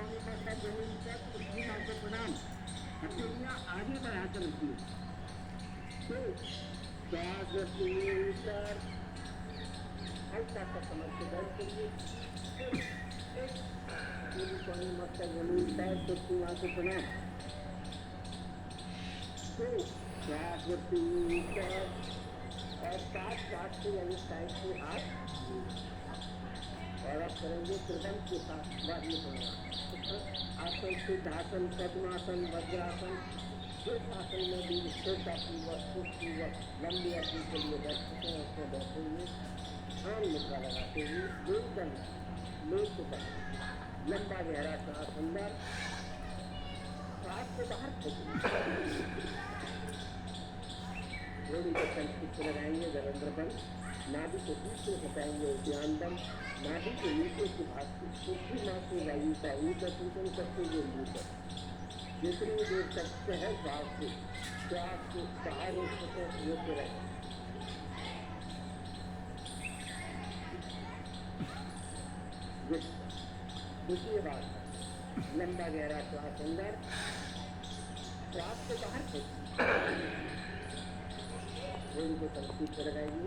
पानी माता जमीन तक पृथ्वी माँ को प्रणाम। हथेलियाँ आगे बढ़ाकर रखिए। तो जागृति ऊपर हल्का सा कमर से दर्द करिए। पूरी पानी माता जमीन तक पृथ्वी माँ को प्रणाम। तो जागृति ऊपर और साथ से यानी साइड से हाथ और अब करेंगे त्रिभुवन के साथ बाह्य प्रणाम। आसन सिद्धासन पद्मासन वज्रासन जिस आसन में भी श्रद्धापूर्वक सुखपूर्वक लंबी अवधि के लिए बैठते हैं उसमें बैठे हुए ध्यान मुद्रा लगाते हुए एकदम लेट कर लंबा गहरा सांस अंदर सांस से बाहर फेंकेंगे। थोड़ी को संस्कृत लगाएंगे गरंद्रबन नाभि को पीछे हटाएंगे उद्यानबन नाभि के नीचे के भाग की पृथ्वी माँ की वायु का ऊपर पूजन करते हुए ऊपर जितनी देर तक सहज भाव से श्वास के बाहर होते रहे। दूसरी बात लंबा गहरा श्वास अंदर श्वास से बाहर थोड़ी को संस्कृत लगाइए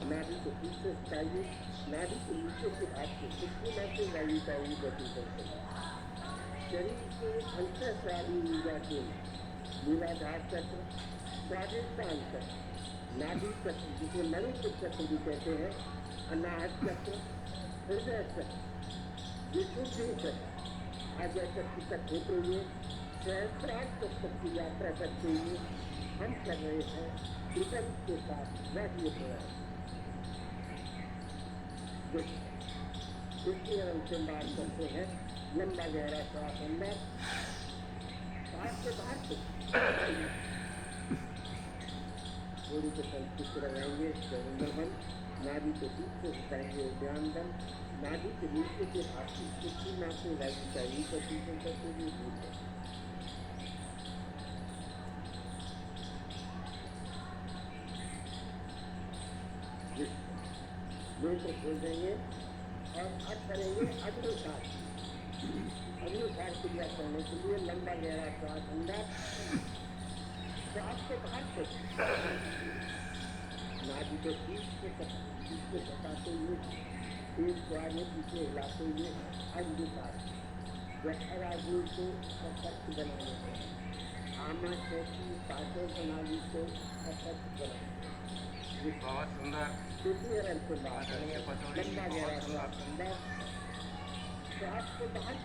नाभि को पीछे हटाइए नाभि के नीचे के भाग से पृथ्वी माँ की वायु का ऊपर पूजन करिए। शरीर के अंतःस्रावी ऊर्जा के मूलाधार चक्र स्वादिष्टान चक्र नाभि चक्र जिसे मणिपुर चक्र भी कहते हैं अनाहत चक्र हृदय चक्र विशुद्धि चक्र आज्ञा चक्र तक होते हुए सहस्रार चक्र की यात्रा करते हुए हम कर रहे हैं त्रिकम के साथ बाह्य प्रयास। इसके रंग से बात करते हैं लंबा गहरा श्वास अंदर सांस से बाहर थोड़ी को संस्कृत लगाएंगे गरंद्रबन नाभि के पीछे हटाएंगे उद्यानबन नाभि के नीचे के भाग की पृथ्वी माँ से वायु का ऊपर पूजन करते हुए ऊपर नेत्र खोल देंगे और अब करेंगे अग्नि सांस क्रिया करने के लिए लंबा गहरा श्वास अंदर श्वास के बाहर से नाभि के पीछे सटाते हुए पेट को आगे पीछे हिलाते हुए अग्नि सांस जठराग्नि को सशक्त बनाने से आमा कैसी पाचन प्रणाली को सशक्त बनाने बहुत सुंदर दूसरी रंग से बात लंबा गहरा श्वास अंदर श्वास को बाहर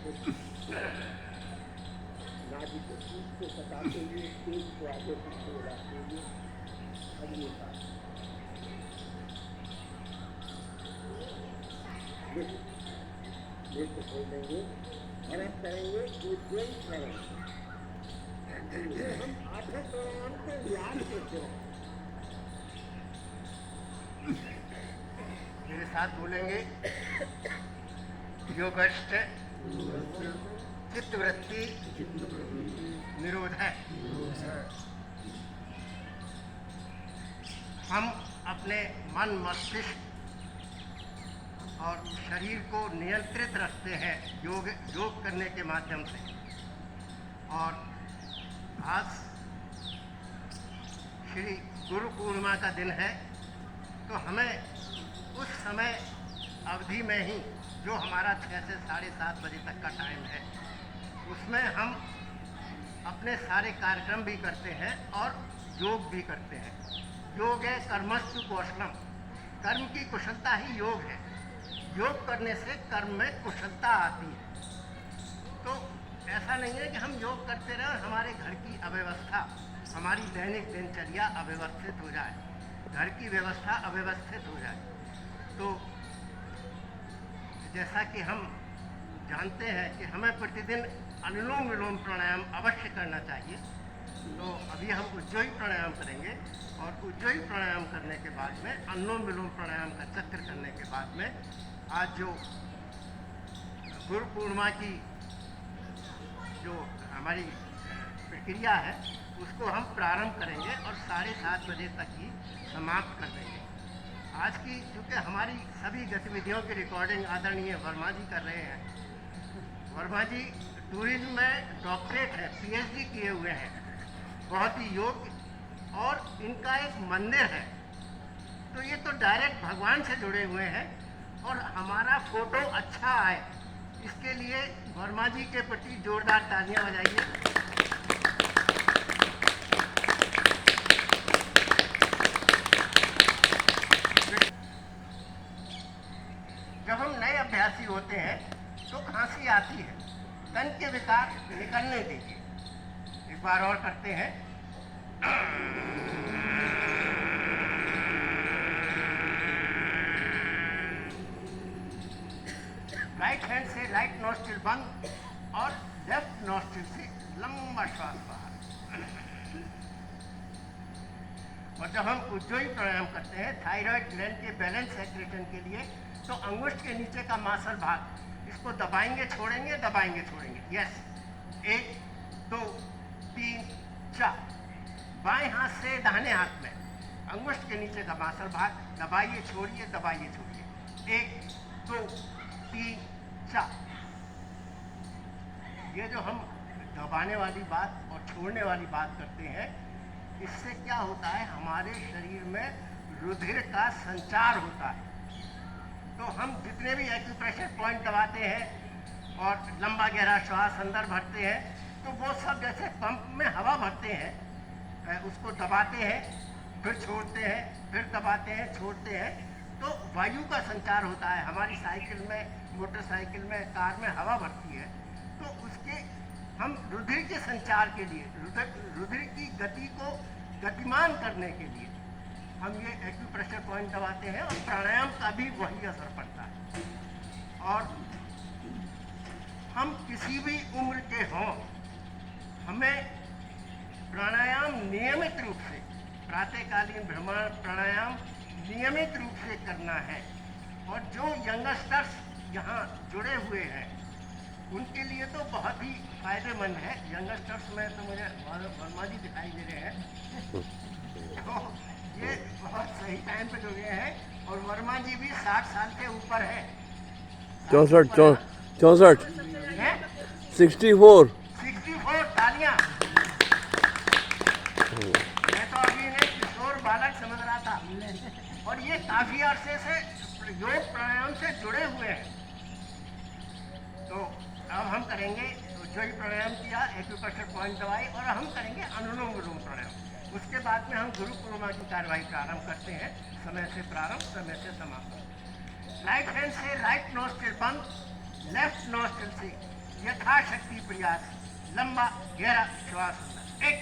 नाभि को पीठ से सटाते हुए पेट को आगे पीछे हिलाते हुए अगली सांस नेत्र खोल देंगे और अब करेंगे उज्जवल प्राणायाम। हम आठों प्राणायाम को याद करते हैं। मेरे साथ बोलेंगे योगस्थ चित्तवृत्ति निरोध है। हम अपने मन मस्तिष्क और शरीर को नियंत्रित रखते हैं योग करने के माध्यम से। और आज श्री गुरु पूर्णिमा का दिन है, तो हमें उस समय अवधि में ही जो हमारा 6 से 7:30 बजे तक का टाइम है उसमें हम अपने सारे कार्यक्रम भी करते हैं और योग भी करते हैं। योग है कर्मस्तु कौशलम, कर्म की कुशलता ही योग है। योग करने से कर्म में कुशलता आती है। तो ऐसा नहीं है कि हम योग करते रहें हमारे घर की अव्यवस्था हमारी दैनिक दिनचर्या अव्यवस्थित हो जाए, घर की व्यवस्था अव्यवस्थित हो जाए। तो जैसा कि हम जानते हैं कि हमें प्रतिदिन अनुलोम विलोम प्राणायाम अवश्य करना चाहिए। तो अभी हम उज्जयी प्राणायाम करेंगे और उज्जयी प्राणायाम करने के बाद में अनुलोम विलोम प्राणायाम का चक्र करने के बाद में आज जो गुरु पूर्णिमा की जो हमारी प्रक्रिया है उसको हम प्रारंभ करेंगे और 7:30 बजे तक ही समाप्त कर देंगे। आज की चूँकि हमारी सभी गतिविधियों की रिकॉर्डिंग आदरणीय वर्मा जी कर रहे हैं, वर्मा जी टूरिज्म में डॉक्टरेट है, पीएचडी किए हुए हैं, बहुत ही योग्य, और इनका एक मंदिर है। तो ये तो डायरेक्ट भगवान से जुड़े हुए हैं, और हमारा फोटो अच्छा आए इसके लिए वर्मा जी के प्रति जोरदार तालियां बजाइए। जब हम नए अभ्यासी होते हैं तो खांसी आती है, तन के विकार निकलने दीजिए। एक बार और करते हैं। राइट हैंड से राइट नॉस्ट्रिल बंद और लेफ्ट नॉस्ट्रिल से लंबा श्वास बाहर। और जब हम उज्जयी प्राणायाम करते हैं थायराइड ग्लैंड के बैलेंस सर्कुलेशन के लिए, तो अंगुष्ठ के नीचे का मांसल भाग इसको दबाएंगे छोड़ेंगे, दबाएंगे छोड़ेंगे। यस, 1 2 3 4। बाएं हाथ से दाहिने हाथ में अंगुष्ठ के नीचे का मांसल भाग दबाइए छोड़िए, दबाइए छोड़िए। 1 2 3 4। ये जो हम दबाने वाली बात और छोड़ने वाली बात करते हैं, इससे क्या होता है, हमारे शरीर में रुधिर का संचार होता है। तो हम जितने भी एक्यूप्रेशर पॉइंट दबाते हैं और लंबा गहरा श्वास अंदर भरते हैं, तो वो सब जैसे पंप में हवा भरते हैं, उसको दबाते हैं फिर छोड़ते हैं, फिर दबाते हैं छोड़ते हैं, तो वायु का संचार होता है। हमारी साइकिल में, मोटरसाइकिल में, कार में हवा भरती है, तो उसके हम रुधिर के संचार के लिए, रुधिर की गति को गतिमान करने के लिए हम ये एक्यूप्रेशर पॉइंट दबाते हैं, और प्राणायाम का भी वही असर पड़ता है। और हम किसी भी उम्र के हों, हमें प्राणायाम नियमित रूप से, प्रातःकालीन भ्रमण प्राणायाम नियमित रूप से करना है। और जो यंगस्टर्स यहाँ जुड़े हुए हैं उनके लिए तो बहुत ही फायदेमंद है। यंगस्टर्स में तो मुझे वर्मा जी दिखाई दे रहे हैं, तो ये बहुत सही टाइम पे जुड़े हैं। और वर्मा जी भी 60 साल के ऊपर है। 64 64 तालियां। मैं तो अभी इन्हें किशोर बालक समझ रहा था, और ये काफी अरसे से योग प्राणायाम से जुड़े हुए हैं। तो अब हम करेंगे उज्जयी प्राणायाम किया, एक्यूप्रेशर पॉइंट दबाई, और हम करेंगे अनुलोम विलोम प्राणायाम। उसके बाद में हम गुरु पूर्णिमा की कार्यवाही प्रारंभ करते हैं। समय से प्रारंभ, समय से समाप्त। राइट हैंड से राइट नॉस्ट्रिल बंद, लेफ्ट नॉस्ट्रिल से यथाशक्ति प्रयास लंबा गहरा श्वास। 1,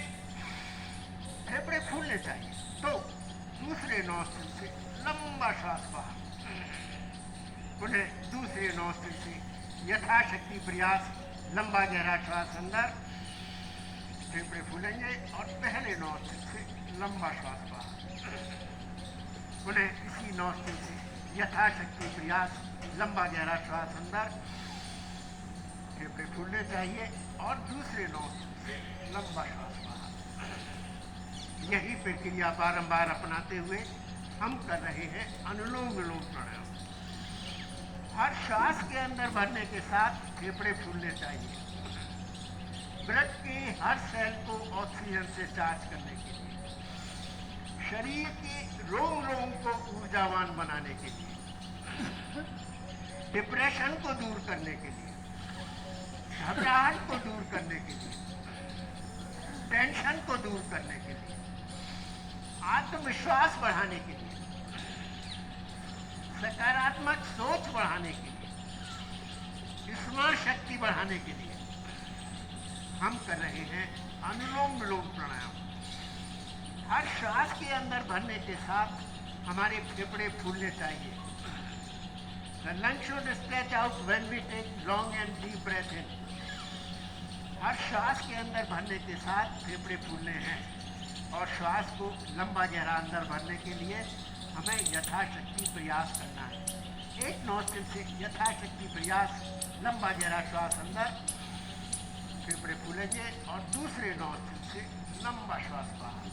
फेफड़े फूलने चाहिए। 2, दूसरे नॉस्ट्रिल से लंबा श्वास बाहर। पुनः दूसरे नॉस्ट्रिल से यथाशक्ति प्रयास लंबा गहरा श्वास अंदर। फेफड़े फूलेंगे और पहले नॉस्ट्रिल से लंबा श्वास बाहर। पुनः इसी नॉस्ट्रिल से यथाशक्ति प्रयास लंबा गहरा श्वास अंदर। फेफड़े फूलने चाहिए और दूसरे नॉस्ट्रिल से लंबा श्वास बाहर। यही प्रक्रिया बारंबार अपनाते हुए हम कर रहे हैं अनुलोम विलोम प्राणायाम। हर श्वास के अंदर भरने के साथ फेफड़े फूलने चाहिए, ब्लड के हर सेल को ऑक्सीजन से चार्ज करने के लिए, शरीर के रोम रोम को ऊर्जावान बनाने के लिए, डिप्रेशन को दूर करने के लिए, घबराहट को दूर करने के लिए, टेंशन को दूर करने के लिए, आत्मविश्वास बढ़ाने के लिए, सकारात्मक सोच बढ़ाने के लिए, स्मरण शक्ति बढ़ाने के लिए हम कर रहे हैं अनुलोम विलोम प्राणायाम। हर श्वास के अंदर भरने के साथ हमारे फेफड़े फूलने चाहिए। The lungs should stretch out when we take long and deep breath in. हर श्वास के अंदर भरने के साथ फेफड़े फूलने हैं, और श्वास को लंबा गहरा अंदर भरने के लिए हमें यथाशक्ति प्रयास करना है। एक नॉस्ट्रिल से यथाशक्ति प्रयास लंबा गहरा श्वास अंदर, फेफड़े फूलेंगे, और दूसरे नॉस्ट्रिल से लंबा श्वास बाहर।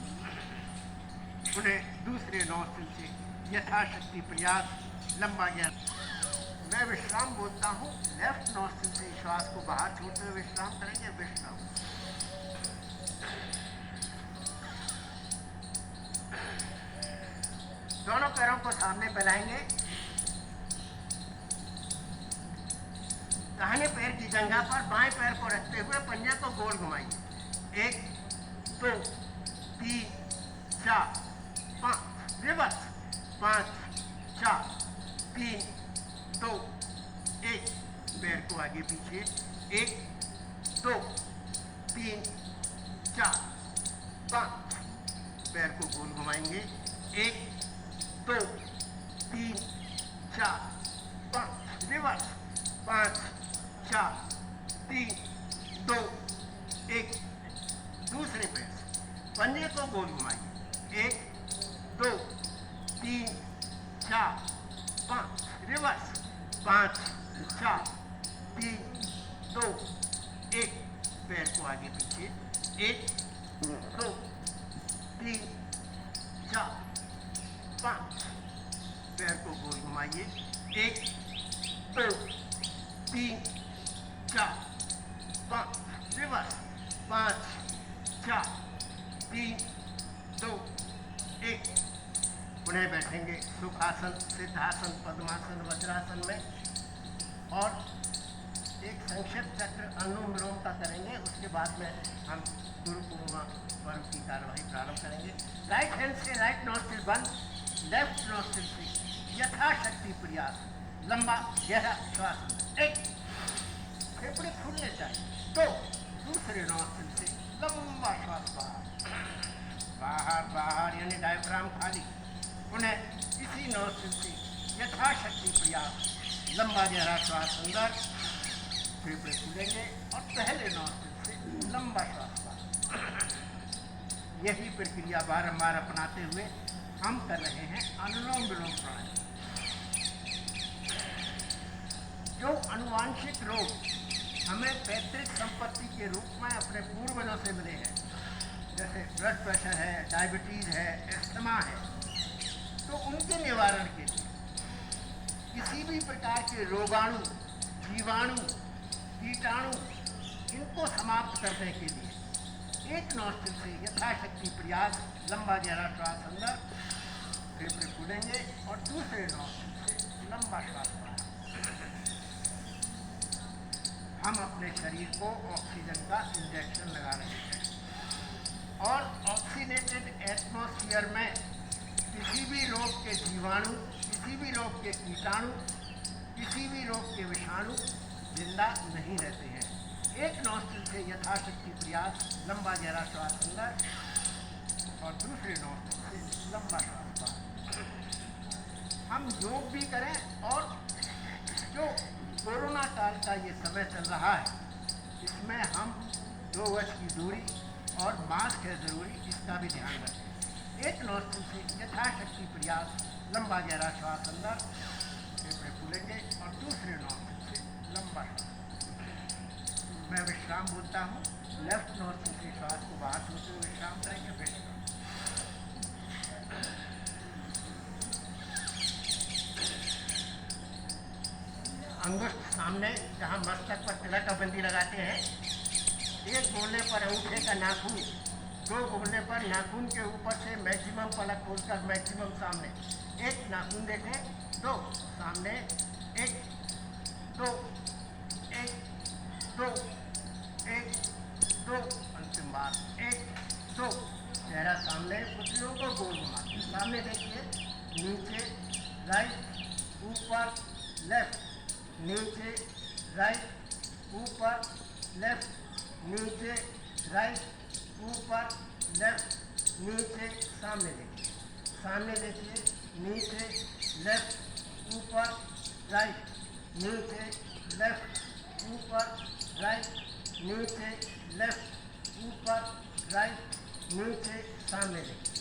पुनः दूसरे नॉस्ट्रिल से यथाशक्ति प्रयास लंबा गहरा। मैं विश्राम बोलता हूँ, लेफ्ट नॉस्ट्रिल से श्वास को बाहर छोड़ते हुए विश्राम करेंगे। विश्राम। दोनों पैरों को सामने फैलाएंगे। दाहिने पैर की जंघा पर बाएं पैर को रखते हुए पंजे को गोल घुमाइए। 1 2 3 4 5। रिवर्स। 5 4 3 2 1। पैर को आगे पीछे। 1 2 3 4 5। पैर को गोल घुमाएंगे। 1 2 3 4 5। रिवर्स। 5 4 3 2 1। दूसरे पैर पंजे को गोल घुमाइए। 1 2 3 4 5। रिवर्स। 5 4 3 2 1। पैर को आगे पीछे। 1 2 3 4 5। पैर को गोल घुमाइए। 1 2 3 4 5। रिवर्स। 5 4 3 2 1। पुनः बैठेंगे सुखासन, सिद्धासन, पद्मासन, वज्रासन में और एक संक्षिप्त चक्र अनुलोम विलोम का करेंगे। उसके बाद में हम गुरु पूर्णिमा पर्व की कार्यवाही प्रारंभ करेंगे। राइट हैंड से राइट नॉस्ट्रिल बंद, लेफ्ट नॉस्ट्रिल से यथाशक्ति प्रयास, लंबा गहरा श्वास। 1 फेफड़े खुलने चाहिए। 2 दूसरे नॉस्ट्रिल से लंबा श्वास बाहर बाहर यानी डायफ्राम खाली। पुनः इसी नॉस्ट्रिल से यथाशक्ति प्रयास, लंबा गहरा श्वास अंदर, फेफड़े खुलेंगे और पहले नॉस्ट्रिल से लंबा श्वास बाहर। यही प्रक्रिया बारंबार अपनाते हुए हम कर रहे हैं अनुलोम विलोम प्राणायाम। जो अनुवांशिक रोग हमें पैतृक संपत्ति के रूप में अपने पूर्वजों से मिले हैं, जैसे ब्लड प्रेशर है, डायबिटीज है, एस्थमा है, तो उनके निवारण के लिए किसी भी प्रकार के रोगाणु, जीवाणु, कीटाणु, इनको समाप्त करने के लिए एक नॉस्ट्रिल से यथाशक्ति प्रयास, लंबा गहरा श्वास अंदर, फेफड़े खुलेंगे और दूसरे नॉस्ट्रिल से लंबा श्वास बाहर। हम अपने शरीर को ऑक्सीजन का इंजेक्शन लगा रहे हैं और ऑक्सीनेटेड एटमॉस्फेयर में किसी भी रोग के जीवाणु, किसी भी रोग के कीटाणु, किसी भी रोग के विषाणु जिंदा नहीं रहते हैं। एक नॉस्ट्रिल से यथाशक्ति प्रयास, लंबा गहरा श्वास अंदर और दूसरे नॉस्ट्रिल से लंबा श्वास बाहर। हम योग भी करें और जो कोरोना काल का ये समय चल रहा है, इसमें हम 2 गज की दूरी और मास्क है ज़रूरी, इसका भी ध्यान रखें। एक नॉस्ट्रिल से यथाशक्ति प्रयास, लंबा गहरा श्वास अंदर, फेफड़े खुलेंगे और दूसरे नॉस्ट्रिल से लंबा श्वास। मैं विश्राम बोलता हूँ, लेफ्ट नॉस्ट्रिल से श्वास को बाहर छोड़ते हुए विश्राम करेंगे। विश्राम। अंगुष्ठ सामने, जहाँ मस्तक पर तिलक का बिंदी लगाते हैं। एक बोलने पर अंगूठे का नाखून, 2 बोलने पर नाखून के ऊपर से मैक्सिमम पलक खोलकर मैक्सिमम सामने। 1 नाखून देखें, 2 सामने, 1 2 1 2 1 2। अंतिम बार 1 2। चेहरा सामने, पुतलियों को गोल घुमाते सामने देखिए। नीचे राइट, ऊपर लेफ्ट, नीचे राइट, ऊपर लेफ्ट, नीचे राइट, ऊपर लेफ्ट, नीचे। सामने देखिए, सामने देखिए, नीचे लेफ्ट, ऊपर राइट, नीचे लेफ्ट, ऊपर राइट, नीचे लेफ्ट, ऊपर राइट, नीचे। सामने देखिए।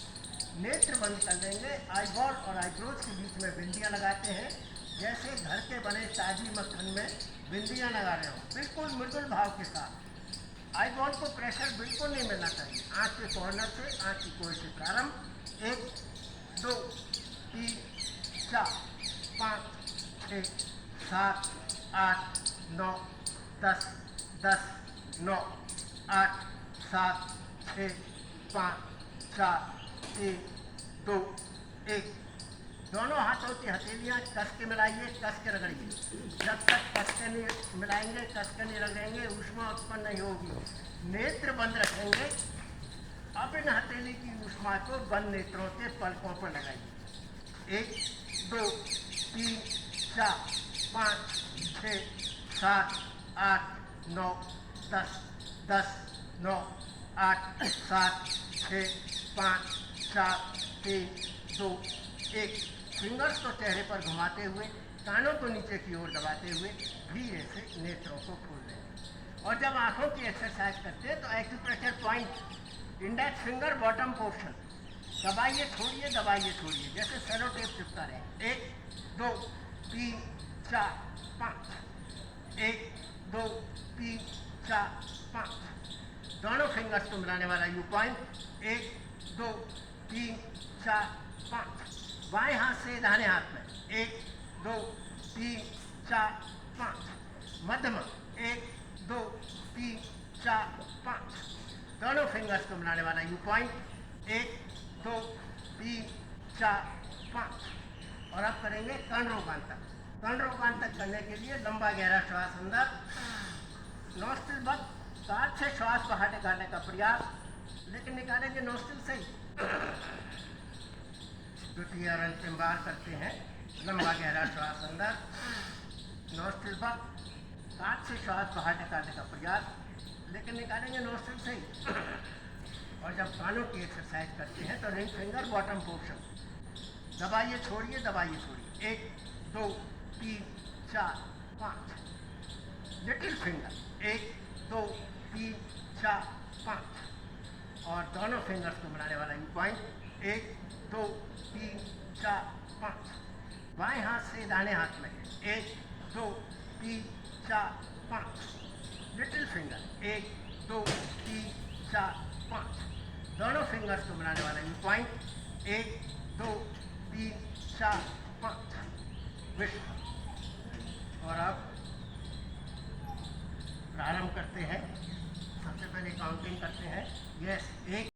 नेत्र बंद कर देंगे। आईबॉल और आईब्रोज के बीच में बिंदियाँ लगाते हैं, जैसे घर के बने ताजी मक्खन में बिंदियाँ लगा रहे हो, बिल्कुल मृदुल भाव के साथ। आईबॉल को प्रेशर बिल्कुल नहीं मिलना चाहिए। आँख के कॉर्नर से, आँख की कोर से प्रारंभ। 1 2 3 4 5 6 7 8 9 10 10 9 8 7 6 5 4 3 2 1। दोनों हाथों की हथेलियाँ कस के मिलाइए, कस के रगड़िए। जब तक कस के नहीं मिलाएंगे, कस के नहीं रगड़ेंगे, ऊष्मा उत्पन्न नहीं होगी। नेत्र बंद रखेंगे। अब इन हथेली की ऊष्मा को बंद नेत्रों से पलकों पर लगाइए। 1 2 3 4 5 6 7 8 9 10 10 9 8 7 6 5 4 3 2 1। फिंगर्स को चेहरे पर घुमाते हुए, कानों को नीचे की ओर दबाते हुए धीरे से नेत्रों को खोल दें। और जब आंखों की एक्सरसाइज करते हैं तो acupressure point, index finger bottom portion, दबाइए छोड़िए, दबाइए छोड़िए, जैसे सेलो टेप चिपका रहे। 1 2 3 4 5। 1 2 3 4 5। दोनों फिंगर्स को मिलाने वाला यू पॉइंट। 1 2 3 4 5। बाएं हाथ से दाहिने हाथ में 1 2 3 4 5। मध्यमा 1 2 3 4 5। दोनों फिंगर्स को मिलाने वाला यू पॉइंट। 1 2 3 4 5। और अब करेंगे कर्णरोगांतक। कर्णरोगांतक करने के लिए लंबा गहरा श्वास अंदर, नोस्ट्रिल बंद, कान से श्वास बाहर निकालने का प्रयास, लेकिन निकालेंगे नोस्ट्रिल से ही। द्वितीय और अंतिम बार करते हैं। लंबा गहरा श्वास अंदर, नोस्ट्रिल बंद, कान से श्वास बाहर निकालने का प्रयास, लेकिन निकालेंगे नोस्ट्रिल से ही। और जब कानों की एक्सरसाइज करते हैं तो रिंग फिंगर बॉटम पोर्शन, दबाइए छोड़िए, दबाइए छोड़िए। 1 2 3 4 5। Little finger 1 2 3 4 5। और दोनों फिंगर्स को मिलाने वाला यू पॉइंट। 1 2 3 4 5। बाएं हाथ से दाहिने हाथ में 1 2 3 4 5। Little finger 1 2 3 4 5। दोनों फिंगर्स को मिलाने वाला यू पॉइंट। 1 2 3 4 5। विश्व। और अब प्रारंभ करते हैं। सबसे पहले काउंटिंग करते हैं। यस 1